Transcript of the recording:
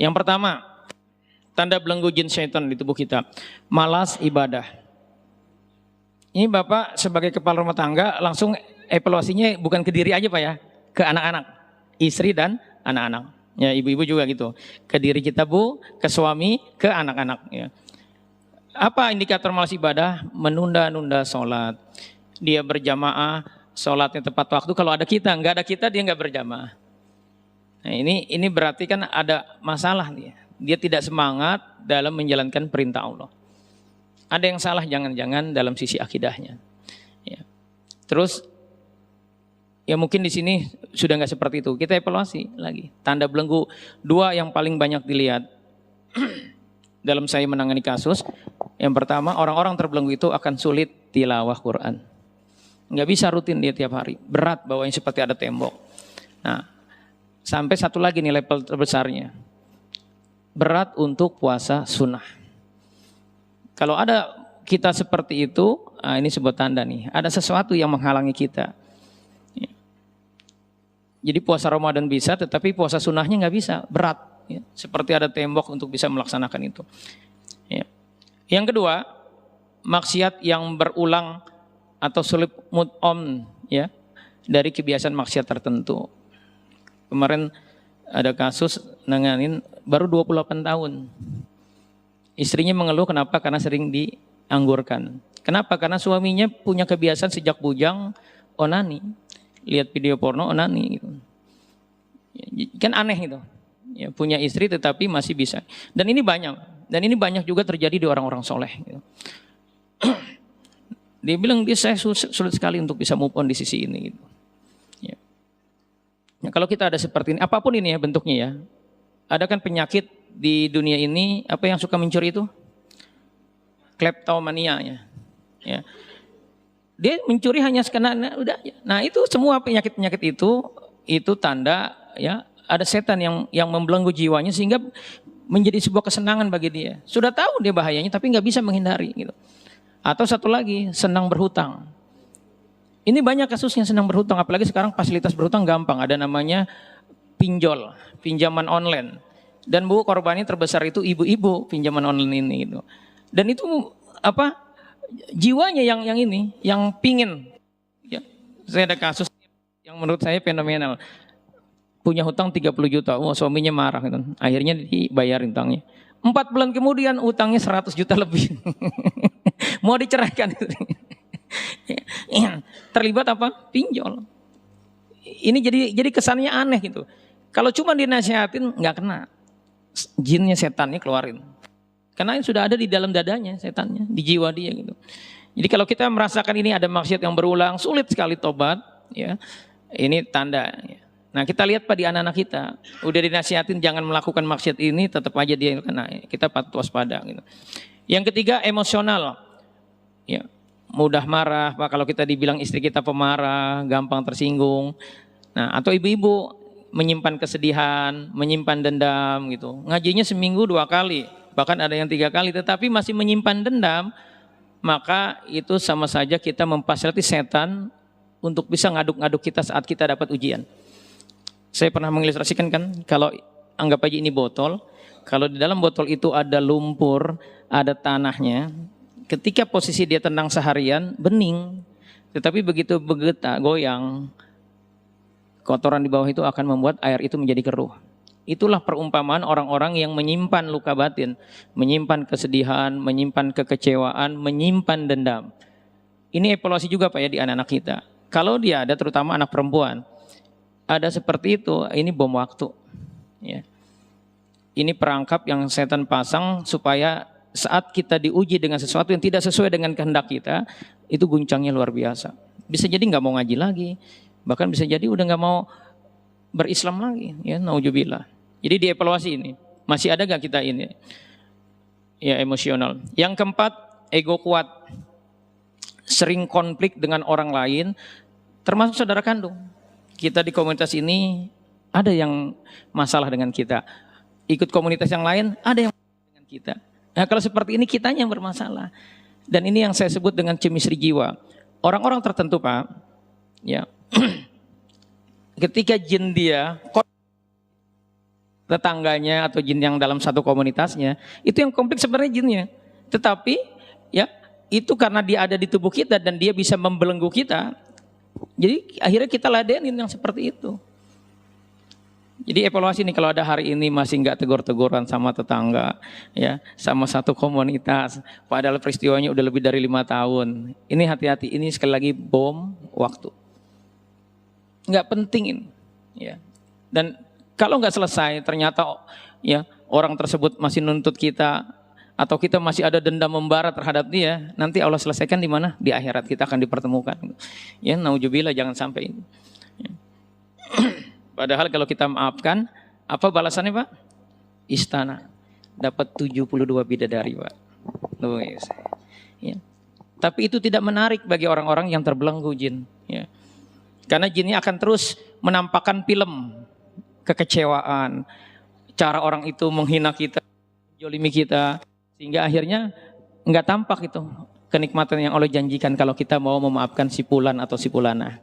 Yang pertama, tanda belenggu jin syaitan di tubuh kita, malas ibadah. Ini Bapak sebagai kepala rumah tangga langsung evaluasinya bukan ke diri aja Pak ya, ke anak-anak, istri dan anak-anak. Ya ibu-ibu juga gitu, ke diri kita Bu, ke suami, ke anak-anak. Ya. Apa indikator malas ibadah? Menunda-nunda sholat. Dia berjamaah, sholatnya tepat waktu. Kalau ada kita, nggak ada kita dia nggak berjamaah. Nah ini berarti kan ada masalah dia. Dia tidak semangat dalam menjalankan perintah Allah. Ada yang salah jangan-jangan dalam sisi akidahnya. Ya. Terus ya mungkin di sini sudah nggak seperti itu. Kita evaluasi lagi. Tanda belenggu 2 yang paling banyak dilihat dalam saya menangani kasus. Yang pertama, orang-orang terbelenggu itu akan sulit tilawah Quran. Nggak bisa rutin dia tiap hari. Berat bawahnya seperti ada tembok. Nah, sampai satu lagi nih level terbesarnya. Berat untuk puasa sunnah. Kalau ada kita seperti itu, ini sebuah tanda nih. Ada sesuatu yang menghalangi kita. Ya. Jadi puasa Ramadan bisa, tetapi puasa sunnahnya nggak bisa. Berat. Ya. Seperti ada tembok untuk bisa melaksanakan itu. Ya. Yang kedua, maksiat yang berulang atau sulit move on ya dari kebiasaan maksiat tertentu. Kemarin ada kasus nanganin baru 28 tahun. Istrinya mengeluh kenapa? Karena sering dianggurkan. Kenapa? Karena suaminya punya kebiasaan sejak bujang onani. Lihat video porno onani gitu. Kan aneh itu. Ya, punya istri tetapi masih bisa. Dan ini banyak. Dan ini banyak juga terjadi di orang-orang soleh. Gitu. Dia bilang saya sulit sekali untuk bisa move on di sisi ini. Gitu. Ya. Nah, kalau kita ada seperti ini, apapun ini ya bentuknya ya. Ada kan penyakit di dunia ini, apa yang suka mencuri itu? Kleptomania ya. Ya. Dia mencuri hanya karena udah. Nah itu semua penyakit-penyakit itu tanda ya ada setan yang membelenggu jiwanya sehingga menjadi sebuah kesenangan bagi dia. Sudah tahu dia bahayanya tapi nggak bisa menghindari gitu. Atau satu lagi senang berhutang. Ini banyak kasusnya senang berhutang, apalagi sekarang fasilitas berhutang gampang. Ada namanya pinjol, pinjaman online. Dan Bu korbannya terbesar itu ibu-ibu pinjaman online ini gitu. Dan itu apa? Jiwanya yang ini, yang pingin. Ya, saya ada kasus yang menurut saya fenomenal. Punya hutang 30 juta, suaminya marah gitu. Akhirnya dibayarin hutangnya. 4 bulan kemudian utangnya 100 juta lebih. Mau diceraikan. Terlibat apa? Pinjol. Ini jadi kesannya aneh gitu. Kalau cuma dinasihatin nggak kena. Jinnya setannya keluarin. Karena ini sudah ada di dalam dadanya setannya, di jiwa dia gitu. Jadi kalau kita merasakan ini ada maksiat yang berulang, sulit sekali tobat, ya. Ini tanda. Ya. Nah kita lihat Pak di anak-anak kita, udah dinasihatin jangan melakukan maksiat ini, tetap aja dia kena. Kita patut waspada. Gitu. Yang ketiga emosional, ya mudah marah. Pak kalau kita dibilang istri kita pemarah, gampang tersinggung. Nah atau ibu-ibu menyimpan kesedihan, menyimpan dendam gitu. Ngajinya seminggu 2 kali, bahkan ada yang 3 kali, tetapi masih menyimpan dendam, maka itu sama saja kita memfasilitasi setan untuk bisa ngaduk-ngaduk kita saat kita dapat ujian. Saya pernah mengilustrasikan kan, kalau anggap aja ini botol, kalau di dalam botol itu ada lumpur, ada tanahnya, ketika posisi dia tenang seharian, bening, tetapi begitu goyang, kotoran di bawah itu akan membuat air itu menjadi keruh. Itulah perumpamaan orang-orang yang menyimpan luka batin, menyimpan kesedihan, menyimpan kekecewaan, menyimpan dendam. Ini evaluasi juga Pak ya di anak-anak kita. Kalau dia ada terutama anak perempuan, ada seperti itu, ini bom waktu. Ya. Ini perangkap yang setan pasang supaya saat kita diuji dengan sesuatu yang tidak sesuai dengan kehendak kita, itu guncangnya luar biasa. Bisa jadi nggak mau ngaji lagi, bahkan bisa jadi udah nggak mau berislam lagi, ya nauzubillah. Jadi dievaluasi ini, masih ada nggak kita ini, ya emosional. Yang keempat, ego kuat, sering konflik dengan orang lain, termasuk saudara kandung. Kita di komunitas ini ada yang masalah dengan kita, ikut komunitas yang lain ada yang dengan kita. Nah kalau seperti ini kitanya yang bermasalah. Dan ini yang saya sebut dengan chemistry jiwa. Orang-orang tertentu Pak, ya. Ketika jin dia tetangganya atau jin yang dalam satu komunitasnya, itu yang konflik sebenarnya jinnya. Tetapi ya itu karena dia ada di tubuh kita dan dia bisa membelenggu kita, jadi akhirnya kita ladenin yang seperti itu. Jadi evaluasi nih, kalau ada hari ini masih nggak tegur-teguran sama tetangga, ya, sama satu komunitas, padahal peristiwanya udah lebih dari 5 tahun. Ini hati-hati, ini sekali lagi bom waktu. Nggak pentingin, ya. Dan kalau nggak selesai, ternyata ya orang tersebut masih nuntut kita, atau kita masih ada dendam membara terhadap dia, nanti Allah selesaikan di mana? Di akhirat kita akan dipertemukan. Ya, nauzubillah, jangan sampai. Ya. Padahal kalau kita maafkan, apa balasannya Pak? Istana. Dapat 72 bidadari Pak. Luis. Ya. Tapi itu tidak menarik bagi orang-orang yang terbelenggu jin. Ya. Karena jinnya akan terus menampakkan film kekecewaan. Cara orang itu menghina kita, menjolimi kita. Sehingga akhirnya nggak tampak itu kenikmatan yang Allah janjikan kalau kita mau memaafkan si fulan atau si fulana.